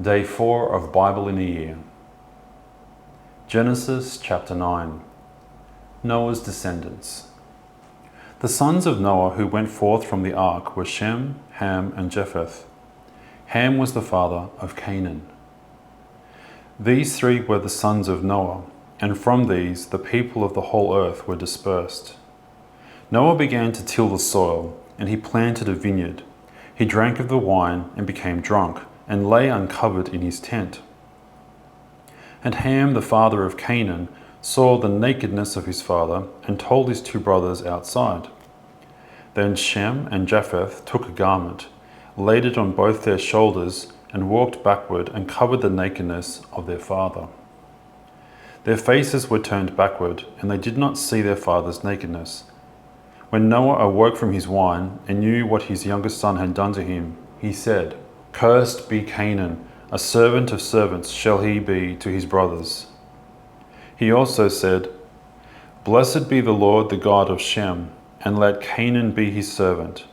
Day 4 of Bible in a Year. Genesis chapter 9. Noah's descendants. The sons of Noah who went forth from the ark were Shem, Ham, and Japheth. Ham was the father of Canaan. These three were the sons of Noah, and from these the people of the whole earth were dispersed. Noah began to till the soil, and he planted a vineyard. He drank of the wine and became drunk, and lay uncovered in his tent. And Ham, the father of Canaan, saw the nakedness of his father, and told his two brothers outside. Then Shem and Japheth took a garment, laid it on both their shoulders, and walked backward and covered the nakedness of their father. Their faces were turned backward, and they did not see their father's nakedness. When Noah awoke from his wine and knew what his youngest son had done to him, he said, "Cursed be Canaan, a servant of servants shall he be to his brothers." He also said, "Blessed be the Lord, the God of Shem, and let Canaan be his servant.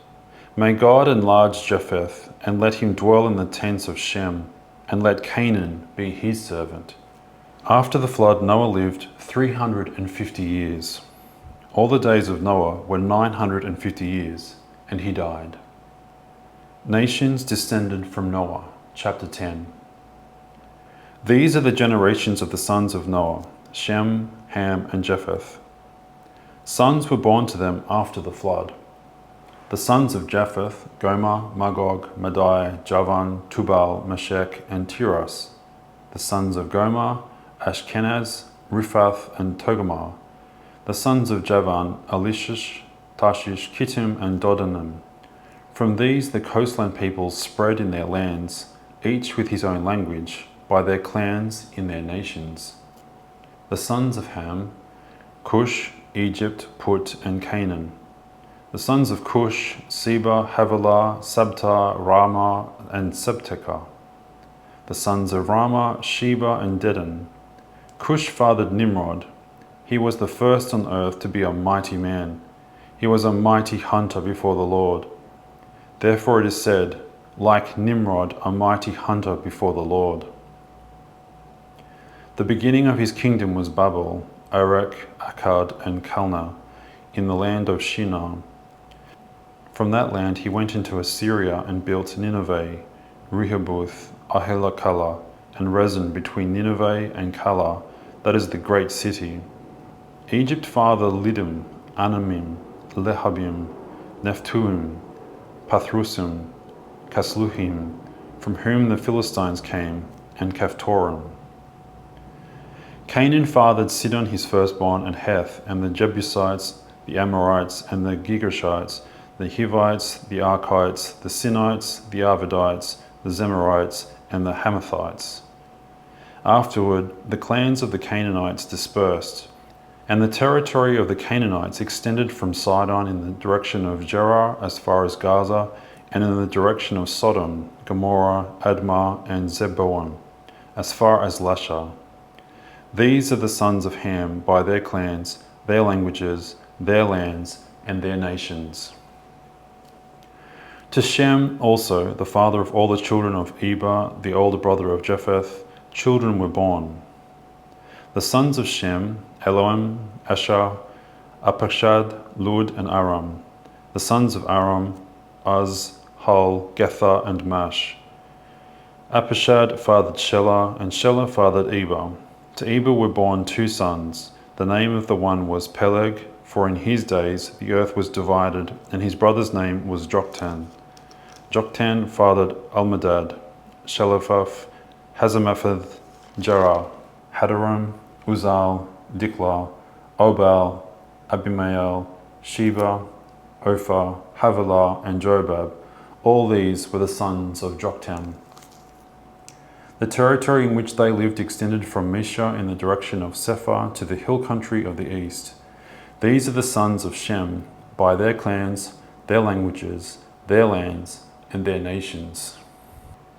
May God enlarge Japheth, and let him dwell in the tents of Shem, and let Canaan be his servant." After the flood, Noah lived 350 years. All the days of Noah were 950 years, and he died. Nations descended from Noah, chapter 10. These are the generations of the sons of Noah, Shem, Ham, and Japheth. Sons were born to them after the flood. The sons of Japheth, Gomer, Magog, Madai, Javan, Tubal, Meshech, and Tiras. The sons of Gomer, Ashkenaz, Riphath, and Togarmah. The sons of Javan, Elishish, Tarshish, Kittim, and Dodanim. From these the coastland peoples spread in their lands, each with his own language, by their clans in their nations. The sons of Ham, Cush, Egypt, Put, and Canaan. The sons of Cush, Seba, Havilah, Sabta, Ramah, and Sabteka. The sons of Ramah, Sheba, and Dedan. Cush fathered Nimrod. He was the first on earth to be a mighty man. He was a mighty hunter before the Lord. Therefore it is said, like Nimrod, a mighty hunter before the Lord. The beginning of his kingdom was Babel, Erech, Akkad, and Calneh, in the land of Shinar. From that land he went into Assyria and built Nineveh, Rehoboth, Ahelakala, and Rezin between Nineveh and Calah, that is the great city. Egypt fathered Liddim, Anamim, Lehabim, Nephtuim, Pathrusim, Casluhim, from whom the Philistines came, and Caphtorim. Canaan fathered Sidon his firstborn, and Heth, and the Jebusites, the Amorites, and the Girgashites, the Hivites, the Archites, the Sinites, the Arvadites, the Zemarites, and the Hamathites. Afterward, the clans of the Canaanites dispersed, and the territory of the Canaanites extended from Sidon in the direction of Gerar as far as Gaza, and in the direction of Sodom, Gomorrah, Admah, and Zeboim, as far as Lasha. These are the sons of Ham by their clans, their languages, their lands, and their nations. To Shem also, the father of all the children of Eber, the older brother of Japheth, children were born. The sons of Shem, Elohim, Asher, Apakshad, Lud, and Aram. The sons of Aram, Uz, Hul, Gether, and Mash. Apakshad fathered Shelah, and Shelah fathered Eber. To Eber were born two sons. The name of the one was Peleg, for in his days the earth was divided, and his brother's name was Joktan. Joktan fathered Almadad, Shelophaph, Hazamapheth, Jerah, Hadaram, Uzal, Diklah, Obal, Abimael, Sheba, Ophir, Havilah, and Jobab. All these were the sons of Joktan. The territory in which they lived extended from Mesha in the direction of Sephar to the hill country of the east. These are the sons of Shem, by their clans, their languages, their lands, and their nations.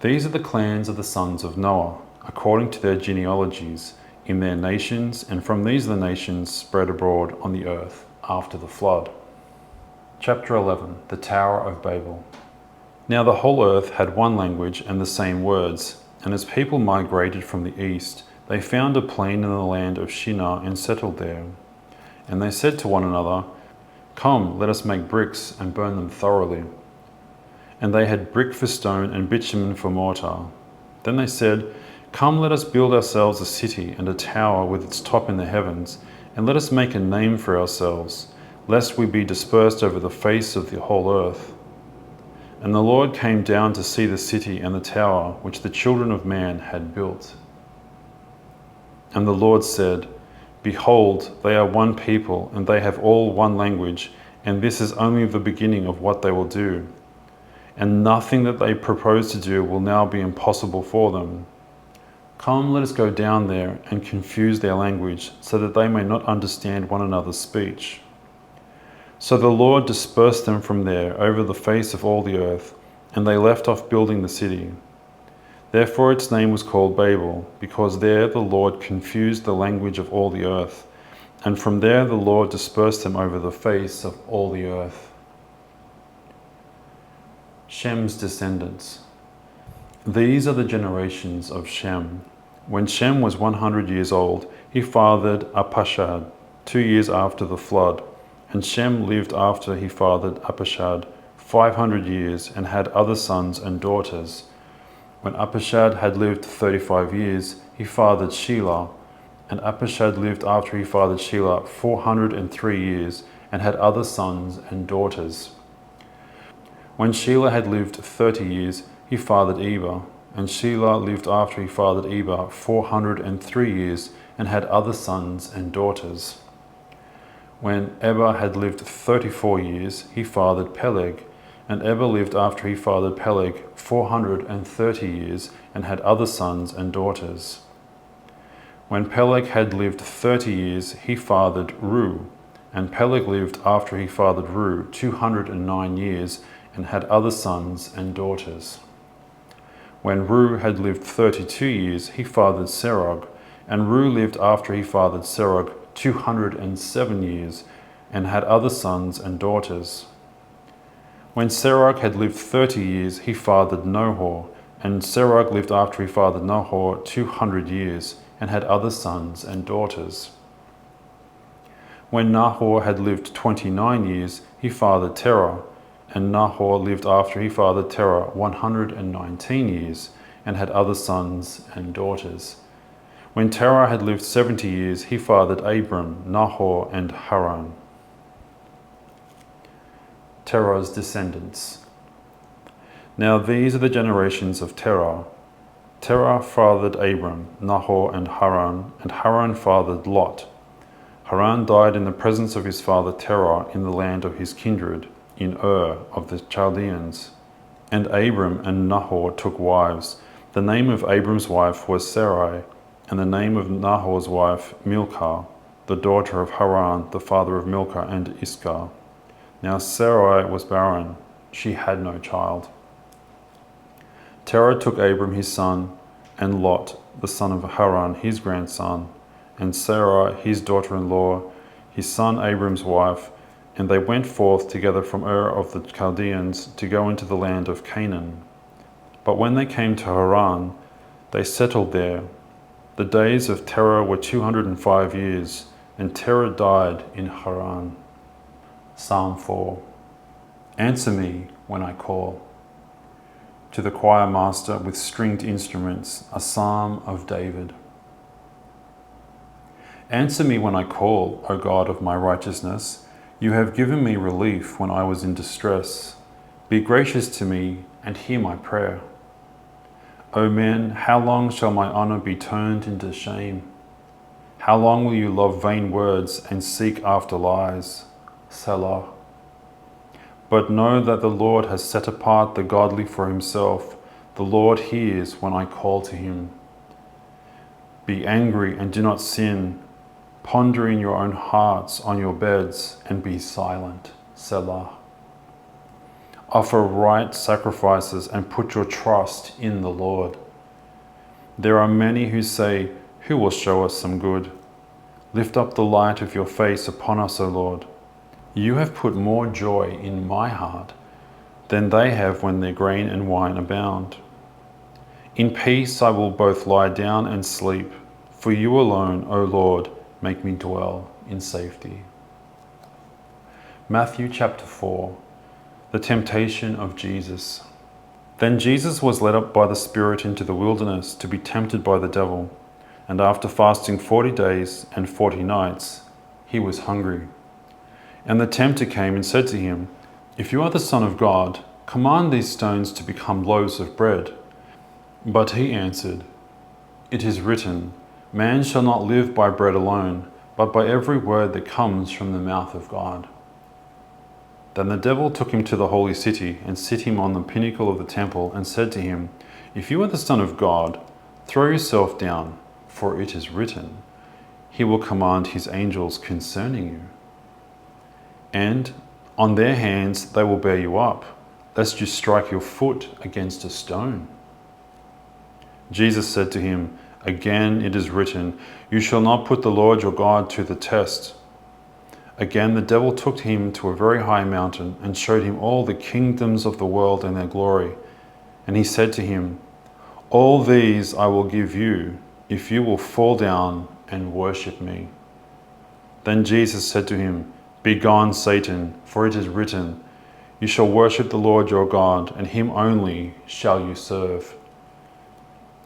These are the clans of the sons of Noah, according to their genealogies, in their nations, and from these the nations spread abroad on the earth after the flood. Chapter 11. The Tower of Babel. Now the whole earth had one language and the same words. And as people migrated from the east, they found a plain in the land of Shinar and settled there. And they said to one another, "Come, let us make bricks and burn them thoroughly." And they had brick for stone and bitumen for mortar. Then they said, "Come, let us build ourselves a city and a tower with its top in the heavens, and let us make a name for ourselves, lest we be dispersed over the face of the whole earth." And the Lord came down to see the city and the tower which the children of man had built. And the Lord said, "Behold, they are one people, and they have all one language, and this is only the beginning of what they will do. And nothing that they propose to do will now be impossible for them. Come, let us go down there and confuse their language, so that they may not understand one another's speech." So the Lord dispersed them from there over the face of all the earth, and they left off building the city. Therefore its name was called Biblbe, because there the Lord confused the language of all the earth, and from there the Lord dispersed them over the face of all the earth. Shem's descendants. These are the generations of Shem. When Shem was 100 years old, he fathered Arpachshad 2 years after the flood. And Shem lived after he fathered Arpachshad 500 years and had other sons and daughters. When Arpachshad had lived 35 years, he fathered Shelah. And Arpachshad lived after he fathered Shelah 403 years and had other sons and daughters. When Shelah had lived 30 years, he fathered Eber. And Shelah lived after he fathered Eber 403 years and had other sons and daughters. When Eber had lived 34 years, he fathered Peleg. And Eber lived after he fathered Peleg 430 years and had other sons and daughters. When Peleg had lived 30 years, he fathered Reu. And Peleg lived after he fathered Reu 209 years and had other sons and daughters. When Reu had lived 32 years, he fathered Serug. And Reu lived after he fathered Serug 207 years and had other sons and daughters. When Serug had lived 30 years, he fathered Nahor. And Serug lived after he fathered Nahor 200 years and had other sons and daughters. When Nahor had lived 29 years, he fathered Terah. And Nahor lived after he fathered Terah 119 years and had other sons and daughters. When Terah had lived 70 years, he fathered Abram, Nahor, and Haran. Terah's descendants. Now these are the generations of Terah. Terah fathered Abram, Nahor, and Haran fathered Lot. Haran died in the presence of his father Terah in the land of his kindred, in Ur of the Chaldeans. And Abram and Nahor took wives. The name of Abram's wife was Sarai, and the name of Nahor's wife Milcah, the daughter of Haran, the father of Milcah and Iscah. Now Sarai was barren, she had no child. Terah took Abram his son, and Lot, the son of Haran, his grandson, and Sarai, his daughter-in-law, his son Abram's wife, and they went forth together from Ur of the Chaldeans to go into the land of Canaan. But when they came to Haran, they settled there. The days of Terah were 205 years, and Terah died in Haran. Psalm 4. Answer me when I call. To the choir master with stringed instruments, a psalm of David. Answer me when I call, O God of my righteousness. You have given me relief when I was in distress. Be gracious to me and hear my prayer. O men, how long shall my honor be turned into shame? How long will you love vain words and seek after lies? Selah. But know that the Lord has set apart the godly for himself. The Lord hears when I call to him. Be angry and do not sin. Ponder in your own hearts on your beds and be silent. Selah. Offer right sacrifices and put your trust in the Lord. There are many who say, who will show us some good? Lift up the light of your face upon us, O Lord. You have put more joy in my heart than they have when their grain and wine abound. In peace I will both lie down and sleep, for you alone, O Lord, make me dwell in safety. Matthew chapter 4. The temptation of Jesus. Then Jesus was led up by the Spirit into the wilderness to be tempted by the devil, and after fasting 40 days and 40 nights, he was hungry. And the tempter came and said to him, "If you are the Son of God, command these stones to become loaves of bread." But he answered, "It is written, man shall not live by bread alone, but by every word that comes from the mouth of God." Then the devil took him to the holy city and set him on the pinnacle of the temple and said to him, "If you are the Son of God, throw yourself down, for it is written, he will command his angels concerning you. And on their hands they will bear you up, lest you strike your foot against a stone." Jesus said to him, "Again it is written, you shall not put the Lord your God to the test." Again the devil took him to a very high mountain and showed him all the kingdoms of the world and their glory. And he said to him, "All these I will give you, if you will fall down and worship me." Then Jesus said to him, "Begone, Satan, for it is written, you shall worship the Lord your God, and him only shall you serve."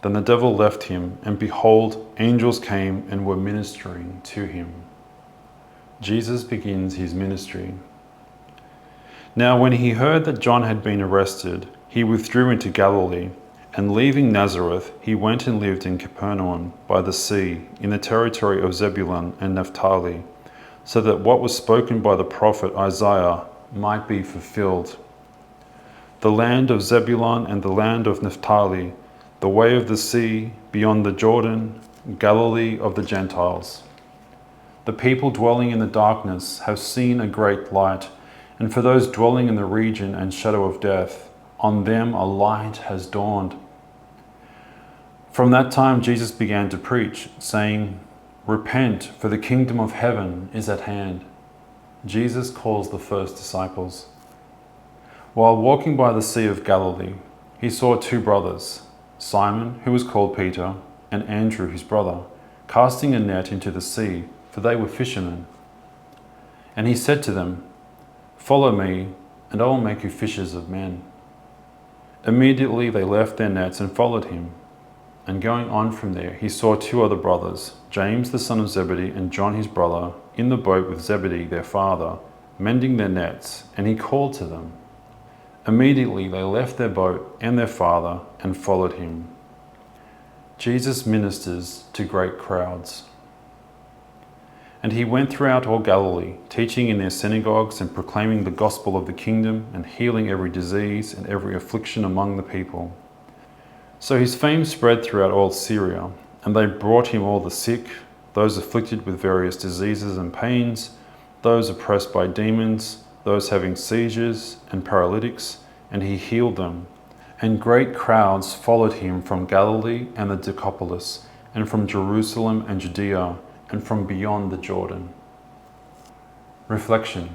Then the devil left him, and behold, angels came and were ministering to him. Jesus begins his ministry. Now when he heard that John had been arrested, he withdrew into Galilee, and leaving Nazareth, he went and lived in Capernaum by the sea, in the territory of Zebulun and Naphtali, so that what was spoken by the prophet Isaiah might be fulfilled. The land of Zebulun and the land of Naphtali, the way of the sea, beyond the Jordan, Galilee of the Gentiles. The people dwelling in the darkness have seen a great light, and for those dwelling in the region and shadow of death, on them a light has dawned. From that time Jesus began to preach, saying, "Repent, for the kingdom of heaven is at hand." Jesus calls the first disciples. While walking by the Sea of Galilee, he saw two brothers, Simon, who was called Peter, and Andrew, his brother, casting a net into the sea, for they were fishermen. And he said to them, "Follow me, and I will make you fishers of men." Immediately they left their nets and followed him. And going on from there, he saw two other brothers, James the son of Zebedee and John his brother, in the boat with Zebedee their father, mending their nets, and he called to them. Immediately they left their boat and their father and followed him. Jesus ministers to great crowds. And he went throughout all Galilee, teaching in their synagogues and proclaiming the gospel of the kingdom and healing every disease and every affliction among the people. So his fame spread throughout all Syria, and they brought him all the sick, those afflicted with various diseases and pains, those oppressed by demons, those having seizures and paralytics, and he healed them. And great crowds followed him from Galilee and the Decapolis, and from Jerusalem and Judea, and from beyond the Jordan. Reflection.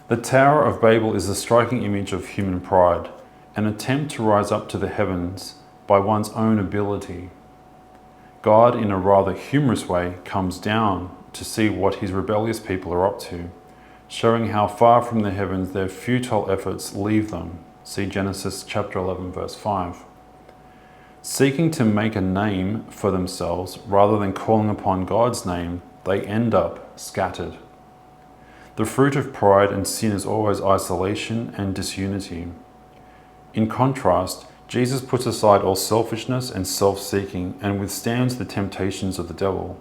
The Tower of Babel is a striking image of human pride, an attempt to rise up to the heavens by one's own ability. God, in a rather humorous way, comes down to see what his rebellious people are up to, showing how far from the heavens their futile efforts leave them. See Genesis chapter 11, verse 5. Seeking to make a name for themselves rather than calling upon God's name, they end up scattered. The fruit of pride and sin is always isolation and disunity. In contrast, Jesus puts aside all selfishness and self-seeking and withstands the temptations of the devil.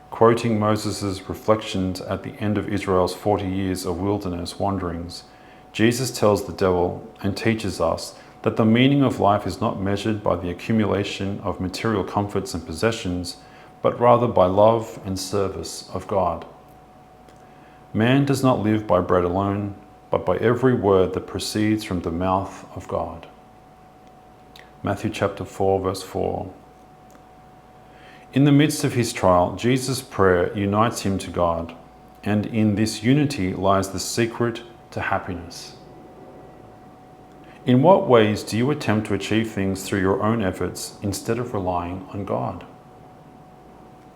Quoting Moses' reflections at the end of Israel's 40 years of wilderness wanderings, Jesus tells the devil and teaches us that the meaning of life is not measured by the accumulation of material comforts and possessions, but rather by love and service of God. Man does not live by bread alone, but by every word that proceeds from the mouth of God. Matthew chapter 4, verse 4. In the midst of his trial, Jesus' prayer unites him to God, and in this unity lies the secret to happiness. In what ways do you attempt to achieve things through your own efforts instead of relying on God?